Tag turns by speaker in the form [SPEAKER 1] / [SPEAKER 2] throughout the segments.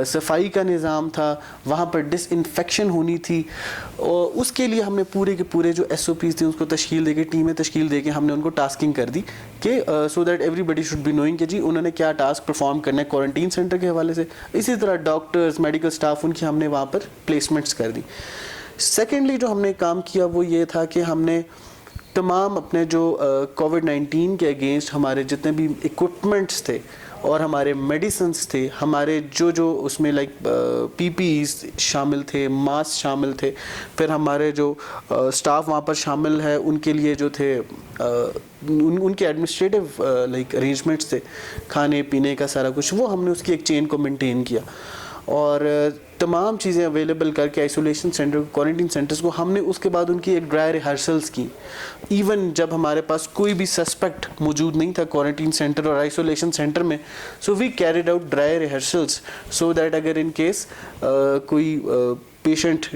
[SPEAKER 1] صفائی کا نظام تھا, وہاں پر ڈس انفیکشن ہونی تھی, اور اس کے لیے ہم نے پورے کے پورے جو ایس او پیز تھے اس کو تشکیل دے کے, ٹیمیں تشکیل دے کے ہم نے ان کو ٹاسکنگ کر دی کہ so that everybody should be knowing کہ جی انہوں نے کیا ٹاسک پرفارم کرنا ہے کوارنٹین سینٹر کے حوالے سے. اسی طرح ڈاکٹرز, میڈیکل اسٹاف, ان کی ہم نے وہاں پر پلیسمنٹس کر دی. سیکنڈلی جو ہم نے کام کیا وہ یہ تھا کہ ہم نے تمام اپنے جو کووڈ-19 کے اگینسٹ ہمارے جتنے بھی اکوپمنٹس تھے اور ہمارے میڈیسنس تھے, ہمارے جو اس میں لائک پی پی ایز شامل تھے, ماسک شامل تھے, پھر ہمارے جو اسٹاف وہاں پر شامل ہے ان کے لیے جو تھے ان کے ایڈمنسٹریٹو لائک ارینجمنٹس تھے, کھانے پینے کا سارا کچھ, وہ ہم نے اس کی ایک چین کو مینٹین کیا اور تمام چیزیں اویلیبل کر کے آئسولیشن سینٹر, کوارنٹین سینٹرز کو ہم نے اس کے بعد ان کی ایک ڈرائی ریہرسلس کی. ایون جب ہمارے پاس کوئی بھی سسپیکٹ موجود نہیں تھا کوارنٹین سینٹر اور آئسولیشن سینٹر میں, so we carried out dry rehearsals so that اگر ان کیس کوئی پیشنٹ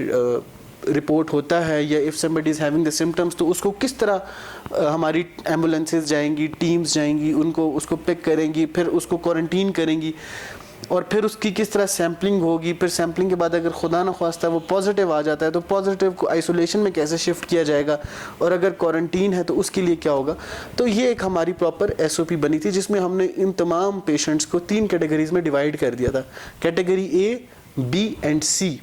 [SPEAKER 1] رپورٹ ہوتا ہے یا if somebody is having the symptoms تو اس کو کس طرح ہماری ایمبولینسز جائیں گی, ٹیمز جائیں گی, اس کو پک کریں گی, پھر اس کو کوارنٹین کریں گی, اور پھر اس کی کس طرح سیمپلنگ ہوگی, پھر سیمپلنگ کے بعد اگر خدا نہ خواستہ وہ پازیٹیو آ جاتا ہے تو پازیٹیو کو آئسولیشن میں کیسے شفٹ کیا جائے گا, اور اگر کوارنٹین ہے تو اس کے لیے کیا ہوگا. تو یہ ایک ہماری پراپر ایس او پی بنی تھی جس میں ہم نے ان تمام پیشنٹس کو 3 کیٹیگریز میں ڈیوائڈ کر دیا تھا, category A, B and C.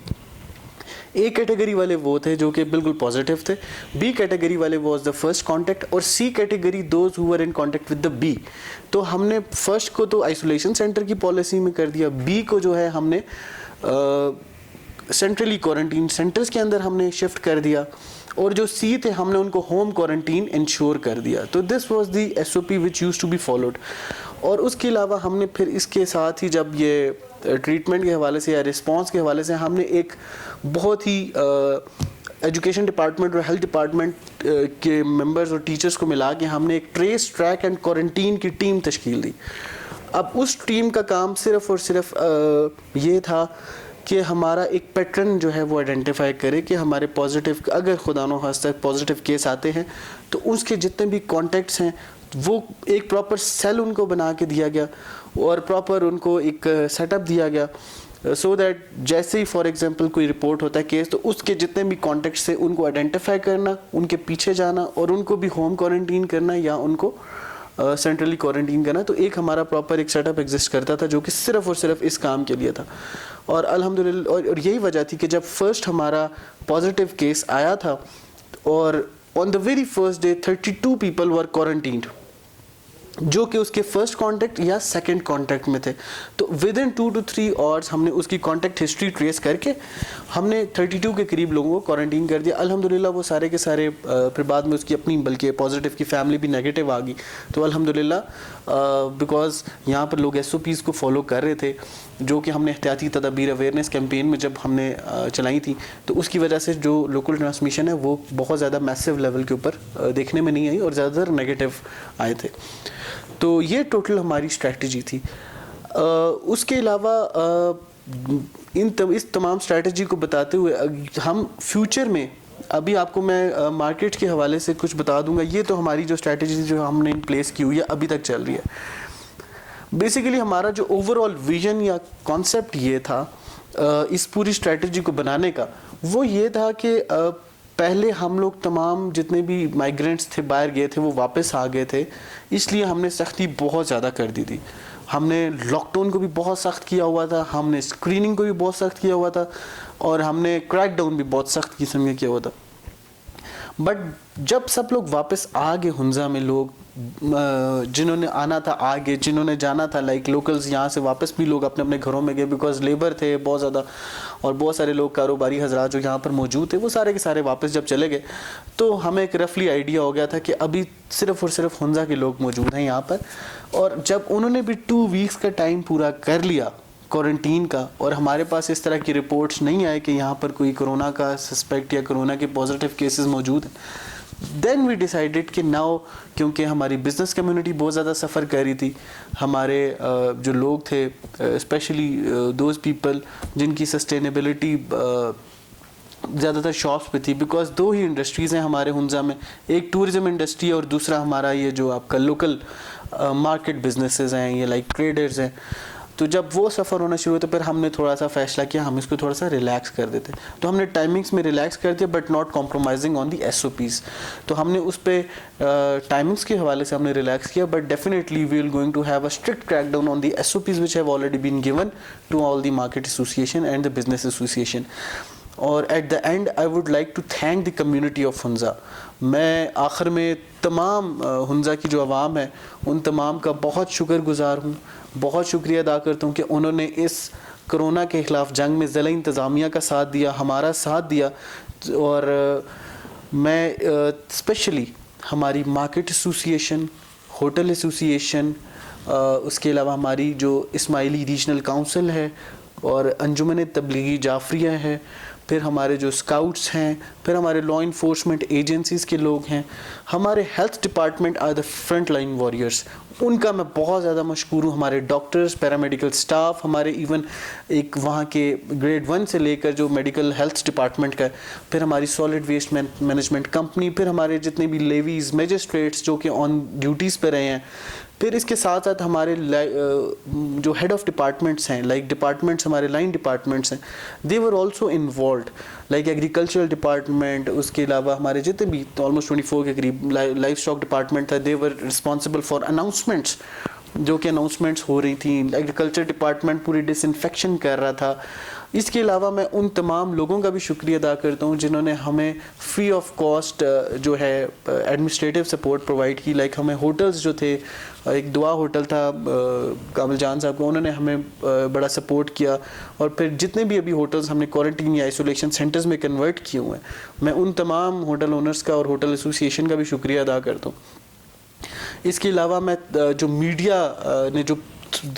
[SPEAKER 1] A category والے وہ تھے جو کہ بالکل پازیٹیو تھے, بی کیٹیگری والے واز دا فرسٹ کانٹیکٹ, اور C category those who were in contact with the B. تو ہم نے فرسٹ کو تو آئسولیشن سینٹر کی پالیسی میں کر دیا, بی کو جو ہے ہم نے سینٹرلی کوارنٹین سینٹرز کے اندر ہم نے شفٹ کر دیا, اور جو سی تھے ہم نے ان کو ہوم کوارنٹین انشور کر دیا. تو this was the S O P which used to be followed. اور اس کے علاوہ ہم نے پھر اس کے ساتھ ہی جب یہ ٹریٹمنٹ کے حوالے سے یا رسپانس کے حوالے سے ہم نے ایک بہت ہی ایجوکیشن ڈپارٹمنٹ اور ہیلتھ ڈپارٹمنٹ کے ممبرز اور ٹیچرز کو ملا کے ہم نے ایک ٹریس, ٹریک اینڈ کوارنٹین کی ٹیم تشکیل دی. اب اس ٹیم کا کام صرف اور صرف یہ تھا کہ ہمارا ایک پیٹرن جو ہے وہ آئیڈینٹیفائی کرے کہ ہمارے پازیٹیو, اگر خدا نخواستہ پازیٹیو کیس آتے ہیں تو اس کے جتنے بھی کانٹیکٹس ہیں وہ ایک پراپر سیل ان کو بنا کے دیا گیا اور پراپر ان کو ایک سیٹ اپ دیا گیا, سو دیٹ جیسے ہی فار ایگزامپل کوئی رپورٹ ہوتا ہے کیس تو اس کے جتنے بھی کانٹیکٹس ہیں ان کو آئیڈینٹیفائی کرنا, ان کے پیچھے جانا اور ان کو بھی ہوم کوارنٹین کرنا یا ان کو سینٹرلی کوارنٹین کرنا. تو ایک ہمارا پراپر ایک سیٹ اپ ایگزسٹ کرتا تھا جو کہ صرف اور صرف اس کام کے لیے تھا. اور الحمدللہ, اور یہی وجہ تھی کہ جب فرسٹ ہمارا پازیٹیو کیس آیا تھا اور on the very first day 32 people were quarantined جو کہ اس کے فرسٹ کانٹیکٹ یا سیکنڈ کانٹیکٹ میں تھے. تو ود ان 2 to 3 hours ہم نے اس کی کانٹیکٹ ہسٹری ٹریس کر کے ہم نے 32 کے قریب لوگوں کو کوارنٹین کر دیا. الحمدللہ وہ سارے کے سارے پھر بعد میں اس کی اپنی بلکہ پازیٹیو کی فیملی بھی نیگیٹو آ گئی. تو الحمدللہ بیکاز یہاں پر لوگ ایس او پیز کو فالو کر رہے تھے جو کہ ہم نے احتیاطی تدابیر اویئرنیس کیمپین میں جب ہم نے چلائی تھی تو اس کی وجہ سے جو لوکل ٹرانسمیشن ہے وہ بہت زیادہ میسو لیول کے اوپر دیکھنے میں نہیں آئی اور زیادہ تر نیگیٹو آئے تھے. تو یہ ٹوٹل ہماری اسٹریٹجی تھی. اس کے علاوہ اس تمام اسٹریٹجی کو بتاتے ہوئے ہم فیوچر میں ابھی آپ کو میں مارکیٹ کے حوالے سے کچھ بتا دوں گا. یہ تو ہماری جو اسٹریٹجی جو ہم نے ان پلیس کی ہوئی ہے ابھی تک چل رہی ہے. بیسیکلی ہمارا جو اوور آل ویژن یا کانسیپٹ یہ تھا اس پوری اسٹریٹجی کو بنانے کا, وہ یہ تھا کہ پہلے ہم لوگ تمام جتنے بھی مائیگرینٹس تھے باہر گئے تھے وہ واپس آ گئے تھے, اس لیے ہم نے سختی بہت زیادہ کر دی تھی. ہم نے لاک ڈاؤن کو بھی بہت سخت کیا ہوا تھا, ہم نے اسکریننگ کو بھی بہت سخت کیا ہوا تھا, اور ہم نے کریک ڈاؤن بھی بہت سخت قسم کا کیا ہوا تھا. بٹ جب سب لوگ واپس آ گئے ہنزا میں, لوگ جنہوں نے آنا تھا آ گئے, جنہوں نے جانا تھا لائک لوکلز یہاں سے واپس بھی لوگ اپنے اپنے گھروں میں گئے بیکاز لیبر تھے بہت زیادہ, اور بہت سارے لوگ کاروباری حضرات جو یہاں پر موجود تھے وہ سارے کے سارے واپس جب چلے گئے تو ہمیں ایک رفلی آئیڈیا ہو گیا تھا کہ ابھی صرف اور صرف ہنزا کے لوگ موجود ہیں یہاں پر. اور جب انہوں نے بھی 2 weeks کا ٹائم پورا کر لیا کوارنٹین کا اور ہمارے پاس اس طرح کی رپورٹس نہیں آئے کہ یہاں پر کوئی کرونا کا سسپیکٹ یا کرونا کے پازیٹیو کیسز موجود ہیں, دین وی ڈیسائیڈیڈ کہ ناؤ کیونکہ ہماری بزنس کمیونٹی بہت زیادہ سفر کر رہی تھی, ہمارے جو لوگ تھے اسپیشلی دوز پیپل جن کی سسٹینیبلٹی زیادہ تر شاپس پہ تھی, بیکاز 2 ہی انڈسٹریز ہیں ہمارے ہنزا میں, ایک ٹورزم انڈسٹری ہے اور دوسرا ہمارا یہ جو آپ کا لوکل مارکیٹ بزنسز ہیں یہ لائک ٹریڈرز ہیں. تو جب وہ سفر ہونا شروع ہوا تو پھر ہم نے تھوڑا سا فیصلہ کیا ہم اس کو تھوڑا سا ریلیکس کر دیتے. تو ہم نے ٹائمنگس میں ریلیکس کر دیا but not compromising on the SOPs. تو ہم نے اس پہ ٹائمنگس کے حوالے سے ہم نے ریلیکس کیا, but definitely we will going to have a strict crackdown on the SOPs which have already been given to all the market association and the business association. اور at the end I would like to thank the community of Hunza. میں آخر میں تمام ہنزا کی جو عوام ہے ان تمام کا بہت شکر گزار ہوں, بہت شکریہ ادا کرتا ہوں کہ انہوں نے اس کرونا کے خلاف جنگ میں ضلعی انتظامیہ کا ساتھ دیا, ہمارا ساتھ دیا. اور میں اسپیشلی ہماری مارکیٹ ایسوسیشن, ہوٹل ایسوسیشن, اس کے علاوہ ہماری جو اسماعیلی ریجنل کونسل ہے اور انجمن تبلیغی جعفریہ ہے, پھر ہمارے جو اسکاؤٹس ہیں, پھر ہمارے لا انفورسمنٹ ایجنسیز کے لوگ ہیں, ہمارے health department are the front line warriors, ان کا میں بہت زیادہ مشکور ہوں. ہمارے ڈاکٹرز, پیرامیڈیکل اسٹاف, ہمارے ایون ایک وہاں کے گریڈ 1 سے لے کر جو میڈیکل ہیلتھ ڈپارٹمنٹ کا ہے, پھر ہماری سالڈ ویسٹ مینجمنٹ کمپنی, پھر ہمارے جتنے بھی لیویز, میجسٹریٹس جو کہ آن ڈیوٹیز پہ رہے ہیں, پھر اس کے ساتھ ساتھ ہمارے جو ہیڈ آف ڈپارٹمنٹس ہیں, لائک ڈپارٹمنٹس ہمارے لائن ڈپارٹمنٹس ہیں, they were also involved, like agricultural department, اس کے علاوہ ہمارے جتنے بھی آلموسٹ 24 کے قریب لائف اسٹاک ڈپارٹمنٹ تھا, دے ور رسپانسبل فار اناؤنسمنٹس, جو کہ اناؤنسمنٹس ہو رہی تھیں. ایگریکلچر ڈپارٹمنٹ پوری ڈس انفیکشن کر رہا تھا. اس کے علاوہ میں ان تمام لوگوں کا بھی شکریہ ادا کرتا ہوں جنہوں نے ہمیں فری آف کاسٹ جو ہے ایڈمنسٹریٹو سپورٹ پرووائڈ کی. لائک ہمیں ہوٹلز جو تھے, ایک دعا ہوٹل تھا کامل جان صاحب کو, انہوں نے ہمیں بڑا سپورٹ کیا. اور پھر جتنے بھی ابھی ہوٹلز ہم نے کوارنٹین یا آئسولیشن سینٹرز میں کنورٹ کیے ہوئے ہیں, میں ان تمام ہوٹل اونرز کا اور ہوٹل ایسوسیشن کا بھی شکریہ ادا کرتا ہوں. اس کے علاوہ میں جو میڈیا نے جو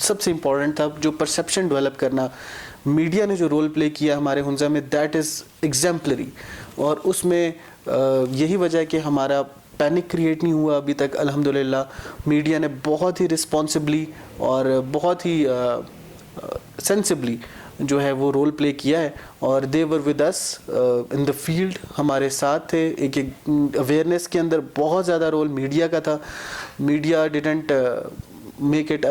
[SPEAKER 1] سب سے امپورٹنٹ تھا, جو پرسیپشن ڈیولپ کرنا, میڈیا نے جو رول پلے کیا ہمارے ہنزا میں, دیٹ از ایگزیمپلری. اور اس میں یہی وجہ ہے کہ ہمارا پینک کریٹ نہیں ہوا ابھی تک. الحمدللہ میڈیا نے بہت ہی رسپانسبلی اور بہت ہی سینسبلی جو ہے وہ رول پلے کیا ہے, اور دے were with us in the field, ہمارے ساتھ تھے. ایک اویئرنیس کے اندر بہت زیادہ رول میڈیا کا تھا. میڈیا ڈیڈنٹ میک اٹ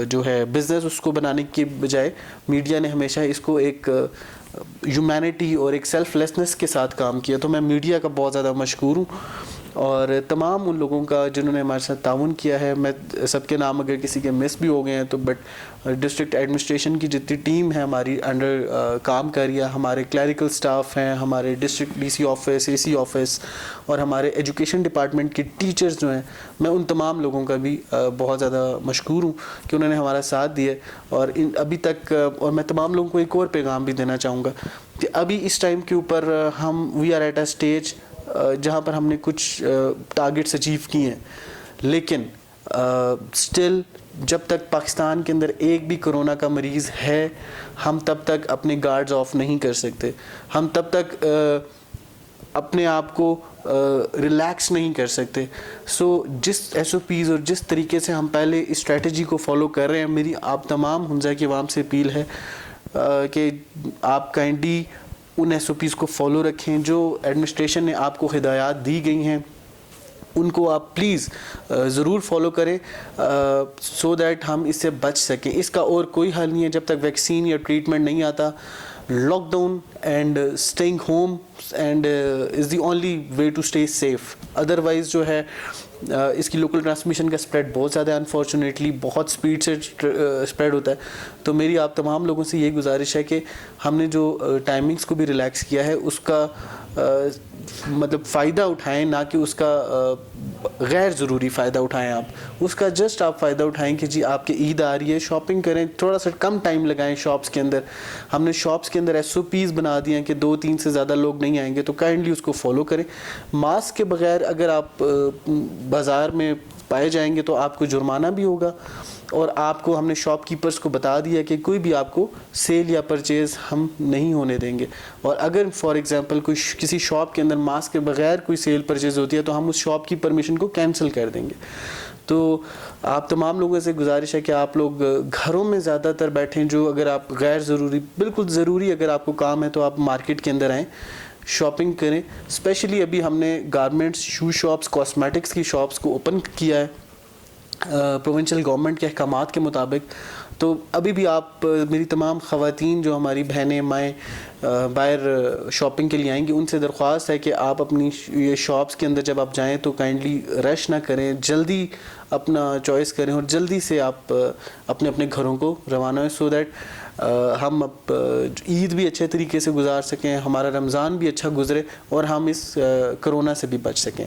[SPEAKER 1] جو ہے بزنس, اس کو بنانے کے بجائے میڈیا نے ہمیشہ اس کو ایک ہیومینٹی اور ایک سیلف لیسنس کے ساتھ کام کیا. تو میں میڈیا کا بہت زیادہ مشکور ہوں, اور تمام ان لوگوں کا جنہوں نے ہمارے ساتھ تعاون کیا ہے. میں سب کے نام اگر کسی کے مس بھی ہو گئے ہیں تو, بٹ ڈسٹرکٹ ایڈمنسٹریشن کی جتنی ٹیم ہے ہماری انڈر کام کر رہی ہے, ہمارے کلیریکل سٹاف ہیں, ہمارے district DC office, AC office, اور ہمارے ایجوکیشن ڈپارٹمنٹ کے ٹیچرز جو ہیں, میں ان تمام لوگوں کا بھی بہت زیادہ مشکور ہوں کہ انہوں نے ہمارا ساتھ دیا. اور ابھی تک, اور میں تمام لوگوں کو ایک اور پیغام بھی دینا چاہوں گا کہ ابھی اس ٹائم کے اوپر ہم we are at a stage جہاں پر ہم نے کچھ ٹارگٹس اچیو کیے ہیں, لیکن اسٹل جب تک پاکستان کے اندر ایک بھی کرونا کا مریض ہے, ہم تب تک اپنے گارڈز آف نہیں کر سکتے, ہم تب تک اپنے آپ کو ریلیکس نہیں کر سکتے. سو جس SOPs اور جس طریقے سے ہم پہلے اس اسٹریٹجی کو فالو کر رہے ہیں, میری آپ تمام ہنزا کی عوام سے اپیل ہے کہ آپ کائنڈلی ان SOPs کو فالو رکھیں جو ایڈمنسٹریشن نے آپ کو ہدایات دی گئی ہیں, ان کو آپ پلیز ضرور فالو کریں سو دیٹ ہم اس سے بچ سکیں. اس کا اور کوئی حل نہیں ہے جب تک ویکسین یا ٹریٹمنٹ نہیں آتا. Lockdown and staying home and is the only way to stay safe. Otherwise جو ہے اس کی لوکل ٹرانسمیشن کا اسپریڈ بہت زیادہ ہے, انفارچونیٹلی بہت اسپیڈ سے اسپریڈ ہوتا ہے. تو میری آپ تمام لوگوں سے یہی گزارش ہے کہ ہم نے جو ٹائمنگس کو بھی ریلیکس کیا ہے اس کا مطلب فائدہ اٹھائیں, نہ کہ اس کا غیر ضروری فائدہ اٹھائیں. آپ جسٹ آپ فائدہ اٹھائیں کہ جی آپ کی عید آ رہی ہے, شاپنگ کریں, تھوڑا سا کم ٹائم لگائیں شاپس کے اندر. ہم نے شاپس کے اندر SOPs بنا دیے ہیں کہ 2-3 سے زیادہ لوگ نہیں آئیں گے, تو کائنڈلی اس کو فالو کریں. ماسک کے بغیر اگر آپ بازار میں پائے جائیں گے تو آپ کو جرمانہ بھی ہوگا, اور آپ کو ہم نے شاپ کیپرز کو بتا دیا کہ کوئی بھی آپ کو سیل یا پرچیز ہم نہیں ہونے دیں گے. اور اگر فار ایگزامپل کوئی کسی شاپ کے اندر ماسک کے بغیر کوئی سیل پرچیز ہوتی ہے تو ہم اس شاپ کی پرمیشن کو کینسل کر دیں گے. تو آپ تمام لوگوں سے گزارش ہے کہ آپ لوگ گھروں میں زیادہ تر بیٹھیں. جو اگر آپ غیر ضروری, بالکل ضروری اگر آپ کو کام ہے تو آپ مارکیٹ کے اندر آئیں, شاپنگ کریں. اسپیشلی ابھی ہم نے گارمنٹس, شو شاپس, کاسمیٹکس کی شاپس کو اوپن کیا ہے, پروونشل گورنمنٹ کے احکامات کے مطابق. تو ابھی بھی آپ میری تمام خواتین جو ہماری بہنیں مائیں باہر شاپنگ کے لیے آئیں گی ان سے درخواست ہے کہ آپ اپنی یہ شاپس کے اندر جب آپ جائیں تو کائنڈلی رش نہ کریں, جلدی اپنا چوائس کریں اور جلدی سے آپ اپنے اپنے گھروں کو روانہ ہوئیں, سو دیٹ ہم اب عید بھی اچھے طریقے سے گزار سکیں, ہمارا رمضان بھی اچھا گزرے اور ہم اس کرونا سے بھی بچ سکیں.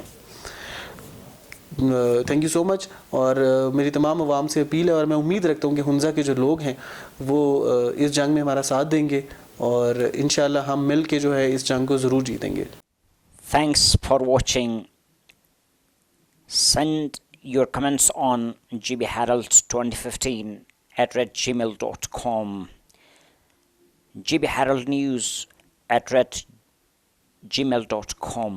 [SPEAKER 1] تھینک یو سو مچ. اور میری تمام عوام سے اپیل ہے اور میں امید رکھتا ہوں کہ حنزہ کے جو لوگ ہیں وہ اس جنگ میں ہمارا ساتھ دیں گے اور انشاءاللہ ہم مل کے جو ہے اس جنگ کو ضرور جیتیں گے.
[SPEAKER 2] Thanks for watching. Send your comments on gbherald2015@gmail.com, gbheraldnews@gmail.com.